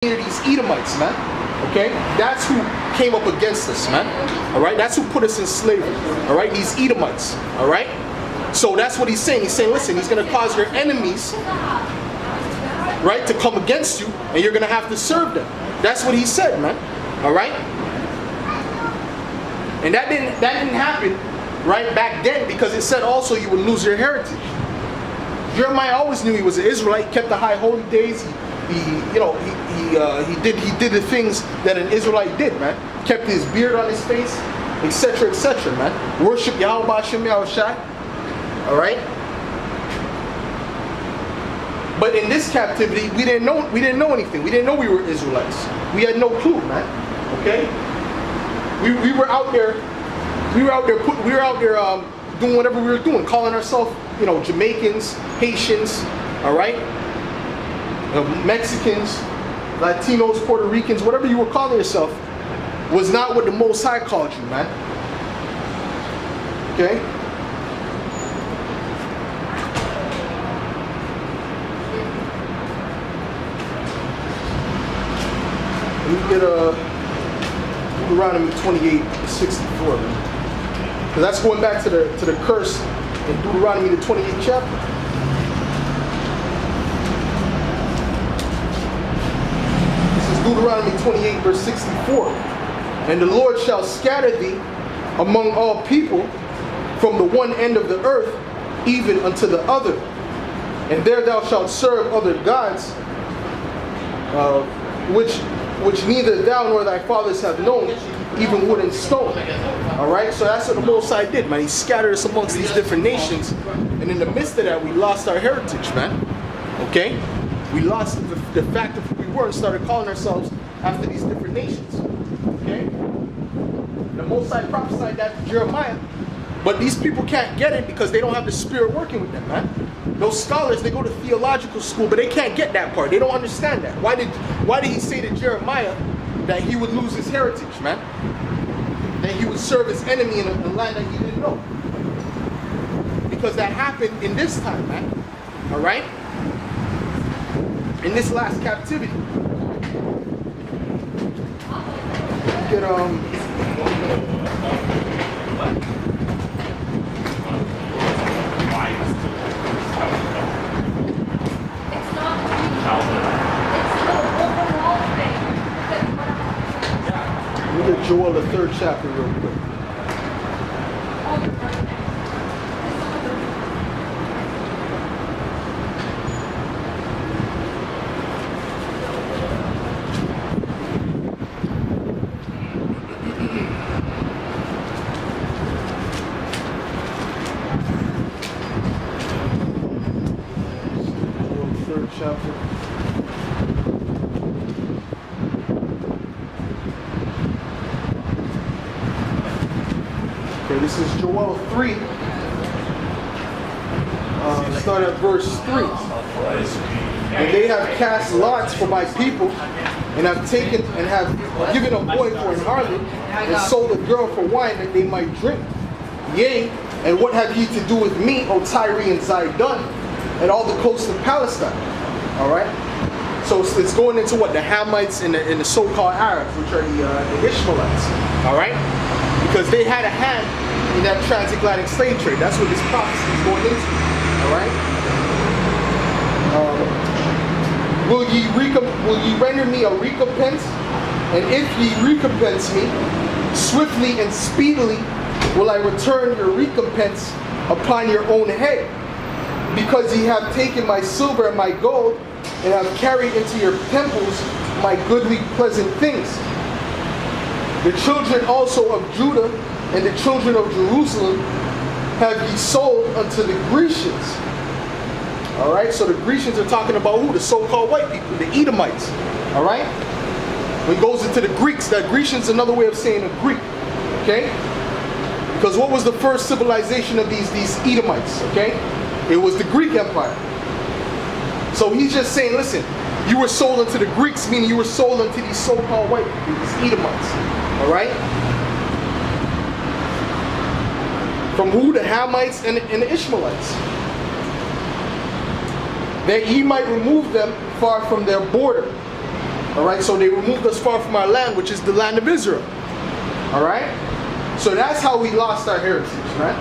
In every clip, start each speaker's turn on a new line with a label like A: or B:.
A: these Edomites, man. Okay? That's who came up against us, man. Alright? That's who put us in slavery. Alright? These Edomites. Alright? So that's what he's saying. He's saying, listen, he's going to cause your enemies, right, to come against you, and you're going to have to serve them. That's what he said, man. Alright? And that didn't happen, right, back then, because it said also you would lose your heritage. Jeremiah always knew he was an Israelite. He kept the high holy days. He did the things that an Israelite did, man. Kept his beard on his face, etc., etc., man. Worship Yahweh B'Shem Yahushai. All right. But in this captivity, we didn't know anything. We didn't know we were Israelites. We had no clue, man. Okay. We were out there. We were out there doing whatever we were doing, calling ourselves, Jamaicans, Haitians, all right, Mexicans, Latinos, Puerto Ricans, whatever you were calling yourself, was not what the Most High called you, man. Okay? Let me get Deuteronomy 28:64, man. Because that's going back to the curse in Deuteronomy, the 28th chapter. This is Deuteronomy 28, verse 64. And the Lord shall scatter thee among all people from the one end of the earth even unto the other. And there thou shalt serve other gods, which neither thou nor thy fathers have known, even wood and stone. Alright, so that's what the Most High did, man. He scattered us amongst these different nations, and in the midst of that, we lost our heritage, man. Okay? We lost the fact of who we were and started calling ourselves after these different nations. Okay? The Most High prophesied that to Jeremiah, but these people can't get it because they don't have the Spirit working with them, man. Those scholars, they go to theological school, but they can't get that part. They don't understand that. Why did he say to Jeremiah that he would lose his heritage, man? That he would serve his enemy in a land that he didn't know? Because that happened in this time, man. Alright? In this last captivity. Get Look at Joel, the 3rd chapter, real quick. Joel, the 3rd chapter. This is Joel 3. Start at verse 3. And they have cast lots for my people, and have taken and have given a boy for an harlot, and sold a girl for wine that they might drink. Yea, and what have ye to do with me, O Tyre and Zidon, and all the coast of Palestine? Alright? So it's going into what? The Hamites and the so-called Arabs, which are the Ishmaelites. Alright? Because they had a hand in that transatlantic slave trade. That's what this prophecy is going into. Alright? Will ye render me a recompense? And if ye recompense me, swiftly and speedily will I return your recompense upon your own head. Because ye have taken my silver and my gold, and have carried into your temples my goodly pleasant things. The children also of Judah and the children of Jerusalem have ye sold unto the Grecians. Alright, so the Grecians are talking about who? The so-called white people, the Edomites. Alright? When it goes into the Greeks, that Grecians is another way of saying a Greek. Okay? Because what was the first civilization of these Edomites? Okay? It was the Greek Empire. So he's just saying, listen, you were sold unto the Greeks, meaning you were sold unto these so-called white people, these Edomites. Alright? From who? The Hamites and the Ishmaelites. That ye might remove them far from their border. All right, so they removed us far from our land, which is the land of Israel. All right, so that's how we lost our heritage, right?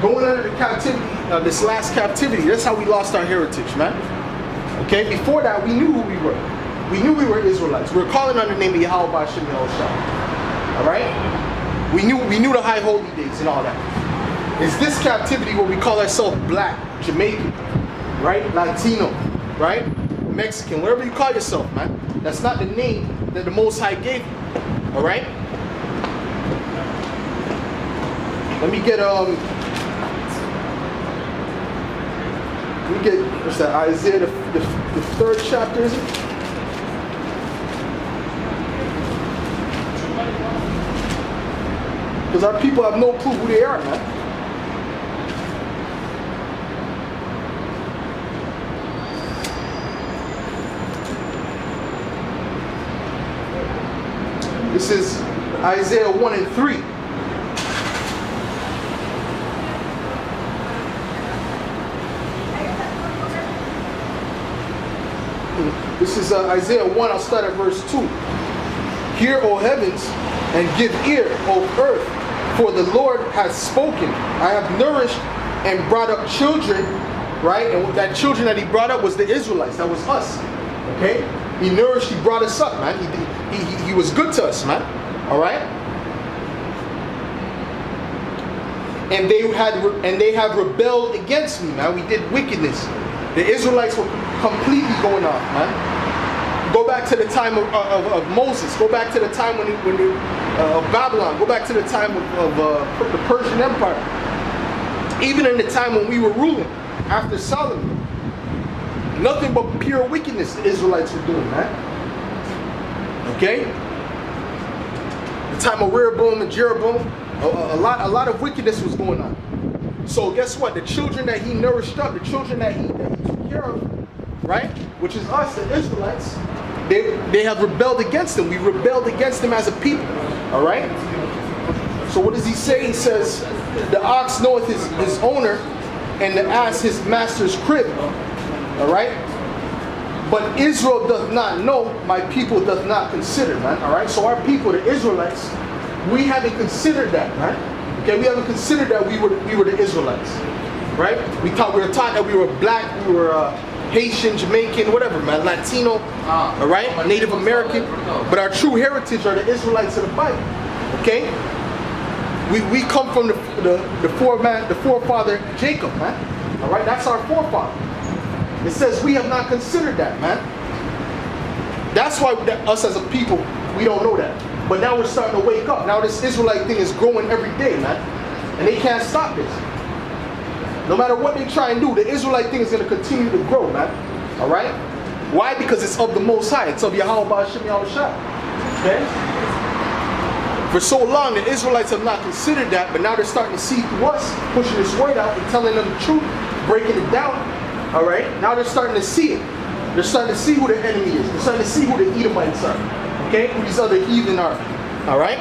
A: Going under the captivity, this last captivity, that's how we lost our heritage, man. Okay, before that, we knew who we were. We knew we were Israelites. We were calling on the name of Yahweh Ba'Shem Yahushua. All right, we knew the high holy days and all that. It's this captivity where we call ourselves Black, Jamaican, right? Latino, right? Mexican, whatever you call yourself, man. That's not the name that the Most High gave you. All right? Let me get what's that? Isaiah the 3rd chapter, is it? Because our people have no clue who they are, man. This is Isaiah 1 and 3. This is Isaiah 1, I'll start at verse 2. Hear, O heavens, and give ear, O earth, for the Lord has spoken. I have nourished and brought up children, right? And that children that he brought up was the Israelites. That was us, okay? He nourished, he brought us up, man. He was good to us, man. All right? And they have rebelled against me, man. We did wickedness. The Israelites were completely going off, man. Go back to the time of Moses. Go back to the time of Babylon. Go back to the time of the Persian Empire. Even in the time when we were ruling after Solomon. Nothing but pure wickedness the Israelites were doing, man. Okay? The time of Rehoboam and Jeroboam, a lot of wickedness was going on. So guess what? The children that he nourished up, the children that he took care of, right? Which is us, the Israelites, they have rebelled against him. We rebelled against him as a people. All right? So what does he say? He says, the ox knoweth his owner, and the ass his master's crib. All right? But Israel doth not know, my people doth not consider, man. All right? So our people, the Israelites, we haven't considered that, man. Okay? We haven't considered that we were the Israelites. Right? We were taught that we were black, we were Haitian, Jamaican, whatever, man, Latino, all right, Native American, but our true heritage are the Israelites of the Bible, okay? We come from the forefather Jacob, man, all right? That's our forefather. It says we have not considered that, man. That's why us as a people, we don't know that. But now we're starting to wake up. Now this Israelite thing is growing every day, man, and they can't stop this. No matter what they try and do, the Israelite thing is going to continue to grow, man. All right? Why? Because it's of the Most High. It's of Yahweh Ba'Shem Yahushua. Okay? For so long, the Israelites have not considered that, but now they're starting to see through us, pushing this word out and telling them the truth, breaking it down. All right? Now they're starting to see it. They're starting to see who the enemy is. They're starting to see who the Edomites are. Okay? Who these other heathen are. All right?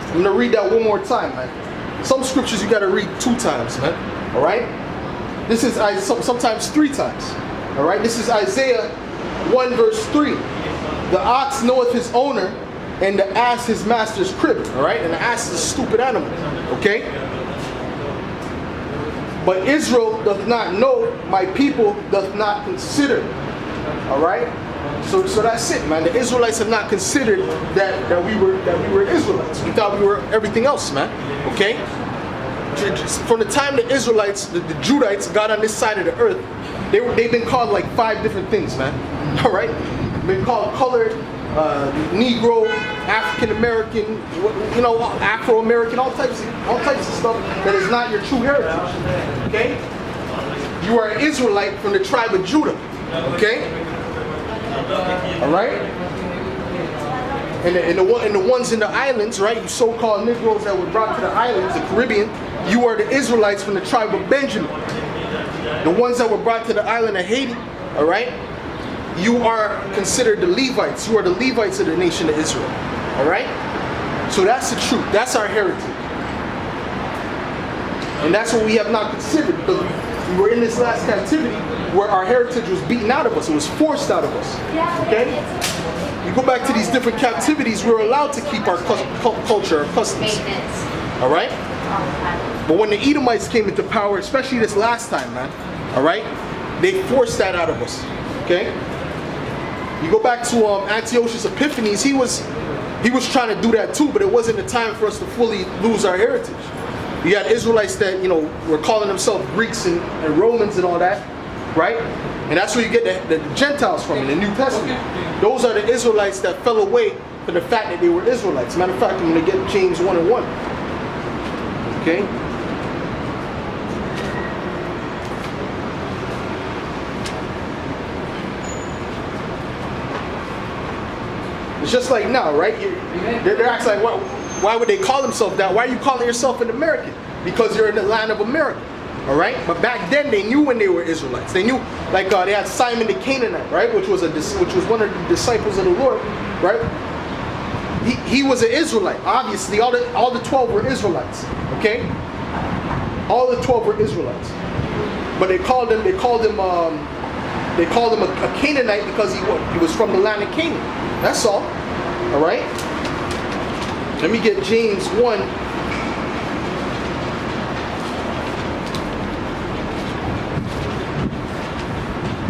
A: I'm going to read that one more time, man. Some scriptures you got to read 2 times, man. All right? This is sometimes 3 times. All right? This is Isaiah 1 verse 3. The ox knoweth his owner, and the ass his master's crib. All right? And the ass is a stupid animal. Okay? But Israel doth not know, my people doth not consider. All right? So that's it, man. The Israelites have not considered that we were Israelites. We thought we were everything else, man. Okay? From the time the Israelites, the Judites got on this side of the earth, they've been called like 5 different things, man. All right? They've been called colored, Negro, African American, you know, Afro American, all types of stuff that is not your true heritage. Okay? You are an Israelite from the tribe of Judah. Okay? All right? And the ones in the islands, right? You so-called Negroes that were brought to the islands, the Caribbean, you are the Israelites from the tribe of Benjamin. The ones that were brought to the island of Haiti, all right? You are considered the Levites. You are the Levites of the nation of Israel, all right? So that's the truth. That's our heritage. And that's what we have not considered, because we were in this last captivity. where our heritage was beaten out of us. It was forced out of us. Okay? You go back to these different captivities, we were allowed to keep our culture, our customs. All right? But when the Edomites came into power, especially this last time, man, all right, they forced that out of us. Okay? You go back to Antiochus Epiphanes, he was trying to do that too, but it wasn't the time for us to fully lose our heritage. You had Israelites that, you know, were calling themselves Greeks and Romans and all that, right? And that's where you get the Gentiles from in the New Testament. Those are the Israelites that fell away for the fact that they were Israelites. Matter of fact, I'm going to get James 1:1. Okay? It's just like now, right? They're asking like, why would they call themselves that? Why are you calling yourself an American? Because you're in the land of America. All right? But back then they knew when they were Israelites. They knew, like they had Simon the Canaanite, right? Which was one of the disciples of the Lord, right? He was an Israelite. Obviously, all the 12 were Israelites. Okay? All the 12 were Israelites. But they called him a Canaanite because he was from the land of Canaan. That's all. All right? Let me get James 1.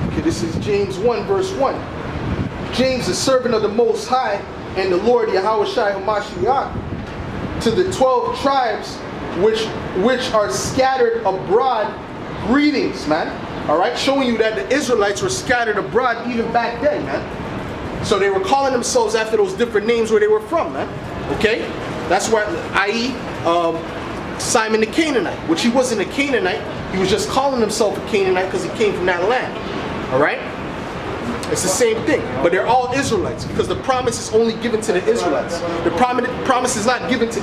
A: Okay, this is James 1 verse 1. James, the servant of the Most High and the Lord Yahushua HaMashiach, to the 12 tribes which are scattered abroad, greetings, man. All right, showing you that the Israelites were scattered abroad even back then, man. So they were calling themselves after those different names where they were from, man. Okay, that's why, i.e., Simon the Canaanite, which he wasn't a Canaanite. He was just calling himself a Canaanite because he came from that land. All right. It's the same thing, but they're all Israelites because the promise is only given to the Israelites. The promise is not given to